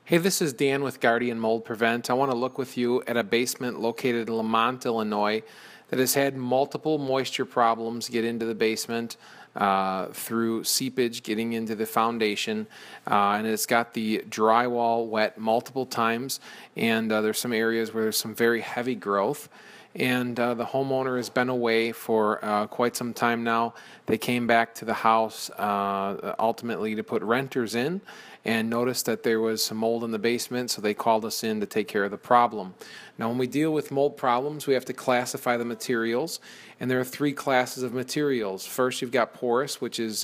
Hey, this is Dan with Guardian Mold Prevent. I want to look with you at a basement located in Lemont, Illinois that has had multiple moisture problems get into the basement through seepage getting into the foundation. And it's got the drywall wet multiple times, and there's some areas where there's some very heavy growth. And the homeowner has been away for quite some time now. They came back to the house ultimately to put renters in and noticed that there was some mold in the basement, so they called us in to take care of the problem. Now, when we deal with mold problems, we have to classify the materials, and there are three classes of materials. First, you've got porous, which is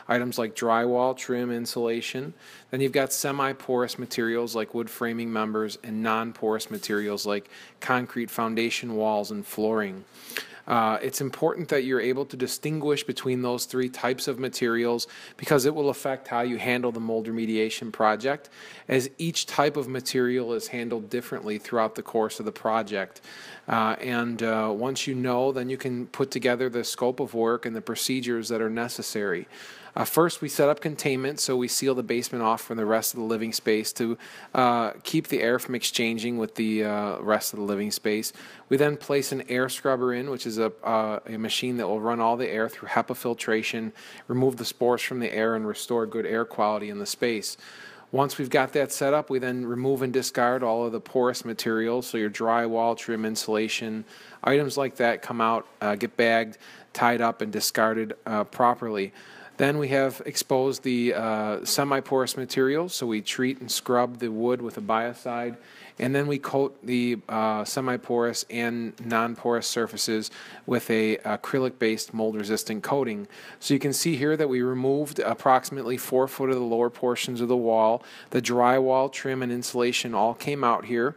items like drywall, trim, insulation. Then you've got semi-porous materials like wood framing members, and non-porous materials like concrete foundation walls and flooring. It's important that you're able to distinguish between those three types of materials because it will affect how you handle the mold remediation project, as each type of material is handled differently throughout the course of the project. Once you know, then you can put together the scope of work and the procedures that are necessary. First, we set up containment, so we seal the basement off from the rest of the living space to keep the air from exchanging with the rest of the living space. We then place an air scrubber in, which is a machine that will run all the air through HEPA filtration, remove the spores from the air, and restore good air quality in the space. Once we've got that set up, we then remove and discard all of the porous materials, so your drywall, trim, insulation, items like that come out, get bagged, tied up, and discarded properly. Then we have exposed the semi-porous materials, so we treat and scrub the wood with a biocide, and then we coat the semi-porous and non-porous surfaces with a acrylic-based mold-resistant coating. So you can see here that we removed approximately 4 foot of the lower portions of the wall. The drywall, trim, and insulation all came out here.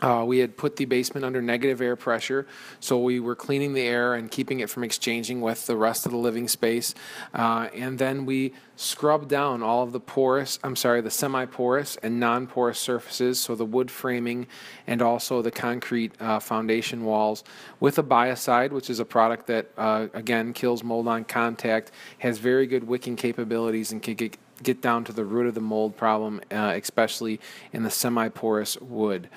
We had put the basement under negative air pressure, so we were cleaning the air and keeping it from exchanging with the rest of the living space. And then we scrubbed down all of the semi-porous and non-porous surfaces, so the wood framing and also the concrete foundation walls, with a biocide, which is a product that, again, kills mold on contact, has very good wicking capabilities, and can get down to the root of the mold problem, especially in the semi-porous wood.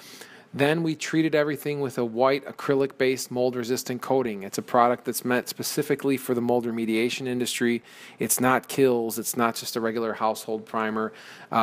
Then we treated everything with a white acrylic-based mold-resistant coating. It's a product that's meant specifically for the mold remediation industry. It's not Kills. It's not just a regular household primer.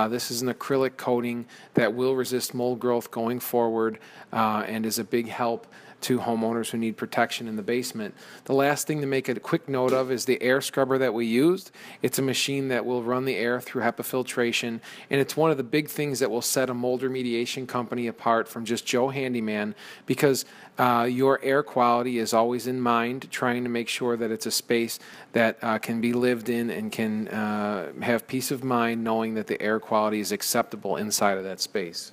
This is an acrylic coating that will resist mold growth going forward and is a big help to homeowners who need protection in the basement. The last thing to make a quick note of is the air scrubber that we used. It's a machine that will run the air through HEPA filtration, and it's one of the big things that will set a mold remediation company apart from just Joe Handyman, because your air quality is always in mind, trying to make sure that it's a space that can be lived in and can have peace of mind knowing that the air quality is acceptable inside of that space.